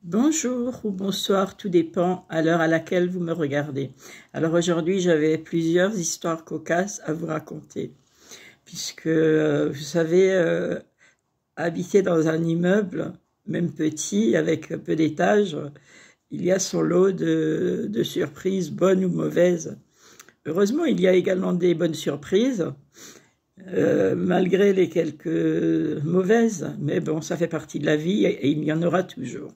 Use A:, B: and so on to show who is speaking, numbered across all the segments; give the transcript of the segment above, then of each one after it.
A: Bonjour ou bonsoir, tout dépend à l'heure à laquelle vous me regardez. Alors aujourd'hui, j'avais plusieurs histoires cocasses à vous raconter, puisque vous savez, habiter dans un immeuble, même petit, avec peu d'étages, il y a son lot de surprises, bonnes ou mauvaises. Heureusement, il y a également des bonnes surprises, malgré les quelques mauvaises, mais bon, ça fait partie de la vie et il y en aura toujours.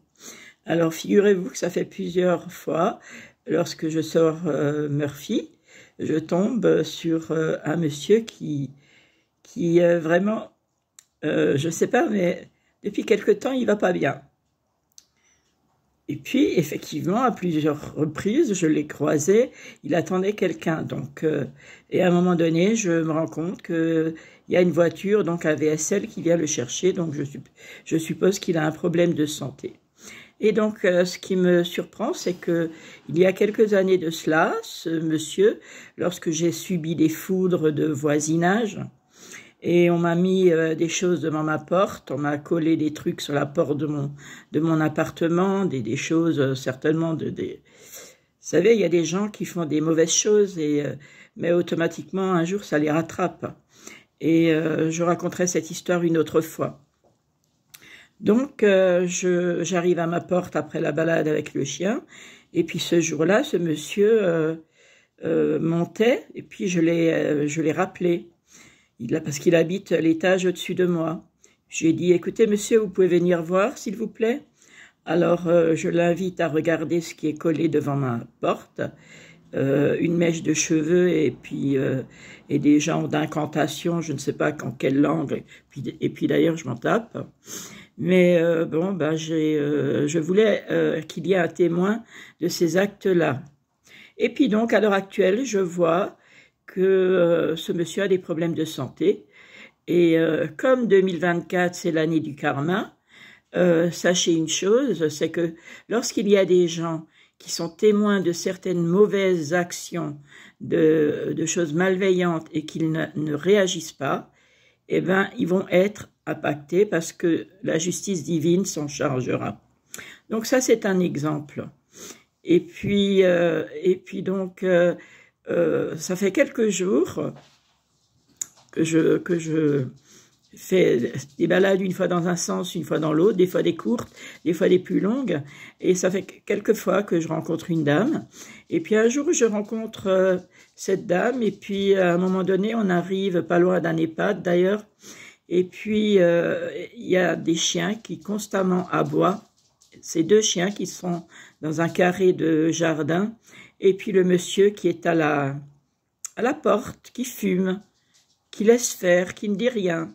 A: Alors, figurez-vous que ça fait plusieurs fois, lorsque je sors Murphy, je tombe sur un monsieur qui vraiment, je ne sais pas, mais depuis quelque temps, il ne va pas bien. Et puis, effectivement, à plusieurs reprises, je l'ai croisé, il attendait quelqu'un. Donc, et à un moment donné, je me rends compte qu'il y a une voiture, donc un VSL, qui vient le chercher. Donc, je suppose qu'il a un problème de santé. Et donc, ce qui me surprend, c'est que il y a quelques années de cela, ce monsieur, lorsque j'ai subi des foudres de voisinage, et on m'a mis des choses devant ma porte, on m'a collé des trucs sur la porte de mon appartement, des choses certainement Vous savez, il y a des gens qui font des mauvaises choses, mais automatiquement, un jour, ça les rattrape. Et je raconterai cette histoire une autre fois. Donc, j'arrive à ma porte après la balade avec le chien, et puis ce jour-là, ce monsieur montait, et puis je l'ai rappelé, parce qu'il habite l'étage au-dessus de moi. J'ai dit, écoutez monsieur, vous pouvez venir voir, s'il vous plaît. Alors, je l'invite à regarder ce qui est collé devant ma porte, une mèche de cheveux, et puis et des genres d'incantations, je ne sais pas en quelle langue, et puis d'ailleurs, je m'en tape. Mais bon, ben je voulais qu'il y ait un témoin de ces actes-là. Et puis donc, à l'heure actuelle, je vois que ce monsieur a des problèmes de santé. Et comme 2024, c'est l'année du karma, sachez une chose, c'est que lorsqu'il y a des gens qui sont témoins de certaines mauvaises actions, de choses malveillantes et qu'ils ne réagissent pas, eh ben, ils vont être impactés parce que la justice divine s'en chargera. Donc ça, c'est un exemple. Et puis donc, ça fait quelques jours que je fais des balades une fois dans un sens, une fois dans l'autre, des fois des courtes, des fois des plus longues. Et ça fait quelques fois que je rencontre une dame. Et puis un jour, je rencontre cette dame. Et puis à un moment donné, on arrive pas loin d'un EHPAD d'ailleurs. Et puis il y a des chiens qui constamment aboient. Ces deux chiens qui sont dans un carré de jardin. Et puis le monsieur qui est à la porte, qui fume, qui laisse faire, qui ne dit rien.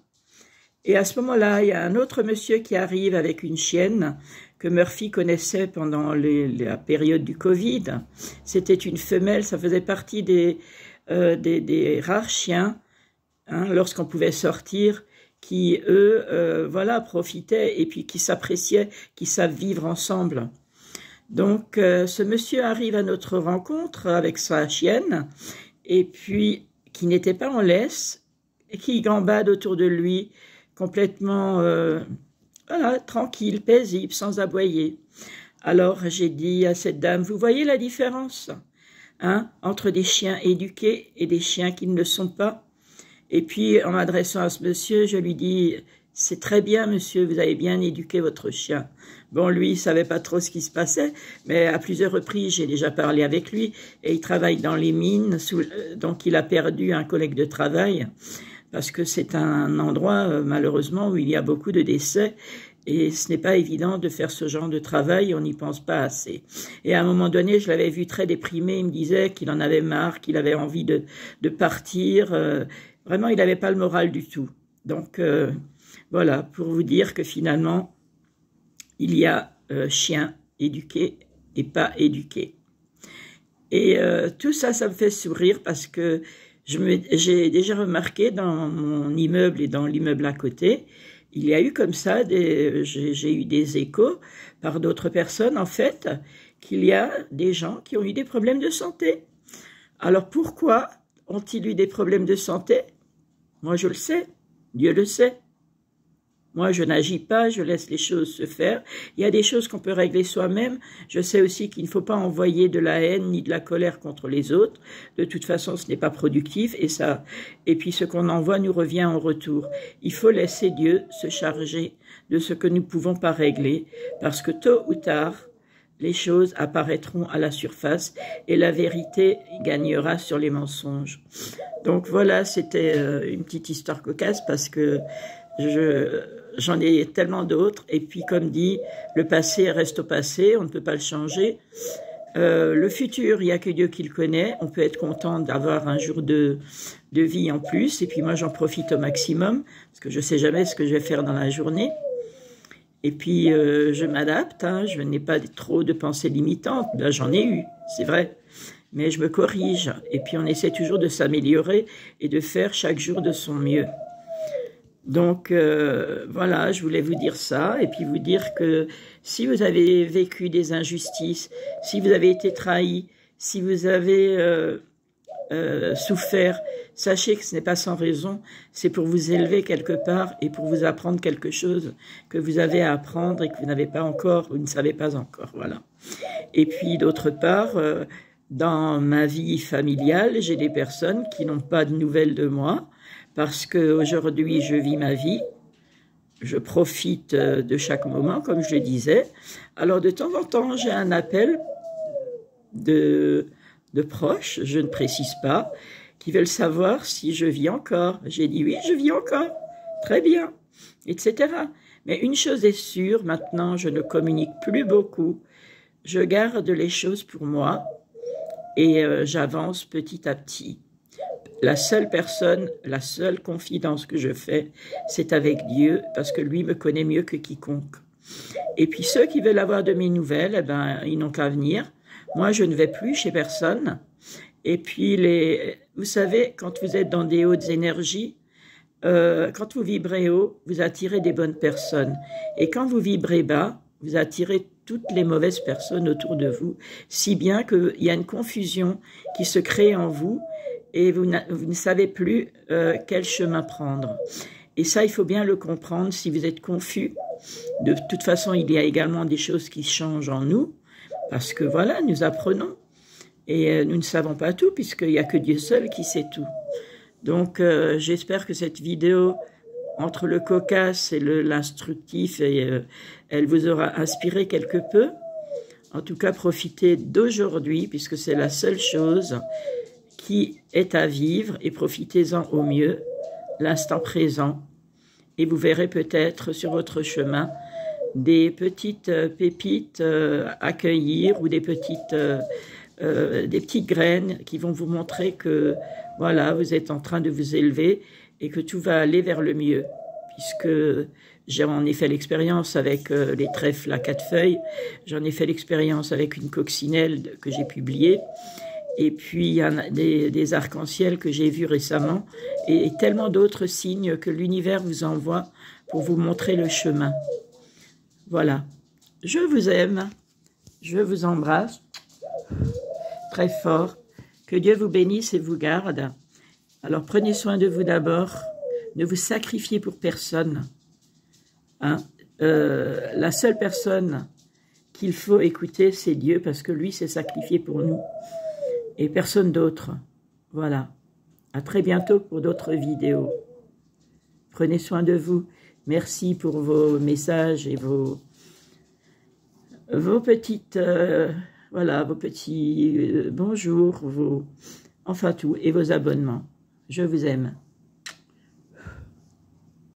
A: Et à ce moment-là, il y a un autre monsieur qui arrive avec une chienne que Murphy connaissait pendant la période du Covid. C'était une femelle, ça faisait partie des rares chiens, hein, lorsqu'on pouvait sortir, qui, eux, voilà, profitaient et puis qui s'appréciaient, qui savent vivre ensemble. Donc, ce monsieur arrive à notre rencontre avec sa chienne, et puis qui n'était pas en laisse, et qui gambade autour de lui, complètement voilà, tranquille, paisible, sans aboyer. Alors j'ai dit à cette dame, vous voyez la différence hein, entre des chiens éduqués et des chiens qui ne le sont pas. Et puis en m'adressant à ce monsieur, je lui dis, c'est très bien monsieur, vous avez bien éduqué votre chien. Bon, lui, il savait pas trop ce qui se passait, mais à plusieurs reprises, j'ai déjà parlé avec lui, et il travaille dans les mines, donc il a perdu un collègue de travail, parce que c'est un endroit, malheureusement, où il y a beaucoup de décès, et ce n'est pas évident de faire ce genre de travail, on n'y pense pas assez. Et à un moment donné, je l'avais vu très déprimé, il me disait qu'il en avait marre, qu'il avait envie de partir, vraiment, il n'avait pas le moral du tout. Donc, voilà, pour vous dire que finalement, il y a chiens éduqués et pas éduqués. Et tout ça, ça me fait sourire parce que j'ai déjà remarqué dans mon immeuble et dans l'immeuble à côté, il y a eu comme ça, j'ai eu des échos par d'autres personnes, en fait, qu'il y a des gens qui ont eu des problèmes de santé. Alors pourquoi ont-ils eu des problèmes de santé? Moi, je le sais, Dieu le sait. Moi, je n'agis pas, je laisse les choses se faire. Il y a des choses qu'on peut régler soi-même. Je sais aussi qu'il ne faut pas envoyer de la haine ni de la colère contre les autres. De toute façon, ce n'est pas productif et puis ce qu'on envoie nous revient en retour. Il faut laisser Dieu se charger de ce que nous ne pouvons pas régler parce que tôt ou tard, les choses apparaîtront à la surface et la vérité gagnera sur les mensonges. Donc voilà, c'était une petite histoire cocasse parce que j'en ai tellement d'autres. Et puis comme dit, le passé reste au passé, on ne peut pas le changer. Le futur, il n'y a que Dieu qui le connaît. On peut être content d'avoir un jour de vie en plus. Et puis moi, j'en profite au maximum parce que je ne sais jamais ce que je vais faire dans la journée. Et puis, je m'adapte, hein, je n'ai pas trop de pensées limitantes. Là, j'en ai eu, c'est vrai. Mais je me corrige. Et puis, on essaie toujours de s'améliorer et de faire chaque jour de son mieux. Donc, voilà, je voulais vous dire ça. Et puis, vous dire que si vous avez vécu des injustices, si vous avez été trahi, si vous avez souffert, sachez que ce n'est pas sans raison, c'est pour vous élever quelque part et pour vous apprendre quelque chose que vous avez à apprendre et que vous n'avez pas encore, vous ne savez pas encore, voilà. Et puis d'autre part, dans ma vie familiale, j'ai des personnes qui n'ont pas de nouvelles de moi parce qu'aujourd'hui je vis ma vie, je profite de chaque moment, comme je le disais. Alors de temps en temps, j'ai un appel de proches, je ne précise pas, qui veulent savoir si je vis encore. J'ai dit oui, je vis encore, très bien, etc. Mais une chose est sûre, maintenant je ne communique plus beaucoup, je garde les choses pour moi et j'avance petit à petit. La seule personne, la seule confidence que je fais, c'est avec Dieu, parce que lui me connaît mieux que quiconque. Et puis ceux qui veulent avoir de mes nouvelles, eh ben, ils n'ont qu'à venir. Moi, je ne vais plus chez personne. Et puis, vous savez, quand vous êtes dans des hautes énergies, quand vous vibrez haut, vous attirez des bonnes personnes. Et quand vous vibrez bas, vous attirez toutes les mauvaises personnes autour de vous, si bien qu'il y a une confusion qui se crée en vous et vous ne savez plus quel chemin prendre. Et ça, il faut bien le comprendre si vous êtes confus. De toute façon, il y a également des choses qui changent en nous, parce que voilà, nous apprenons. Et nous ne savons pas tout, puisqu'il n'y a que Dieu seul qui sait tout. Donc, j'espère que cette vidéo, entre le cocasse et l'instructif, elle vous aura inspiré quelque peu. En tout cas, profitez d'aujourd'hui, puisque c'est la seule chose qui est à vivre, et profitez-en au mieux, l'instant présent. Et vous verrez peut-être sur votre chemin des petites pépites à cueillir ou des petites graines qui vont vous montrer que voilà, vous êtes en train de vous élever et que tout va aller vers le mieux, puisque j'en ai fait l'expérience avec les trèfles à 4 feuilles, j'en ai fait l'expérience avec une coccinelle que j'ai publiée, et puis il y en a des arcs-en-ciel que j'ai vus récemment, et tellement d'autres signes que l'univers vous envoie pour vous montrer le chemin. Voilà, je vous aime, je vous embrasse très fort, que Dieu vous bénisse et vous garde. Alors prenez soin de vous d'abord, ne vous sacrifiez pour personne. Hein? La seule personne qu'il faut écouter, c'est Dieu, parce que lui s'est sacrifié pour nous et personne d'autre. Voilà, à très bientôt pour d'autres vidéos. Prenez soin de vous. Merci pour vos messages et vos petites, voilà, vos petits bonjours, enfin tout, et vos abonnements. Je vous aime.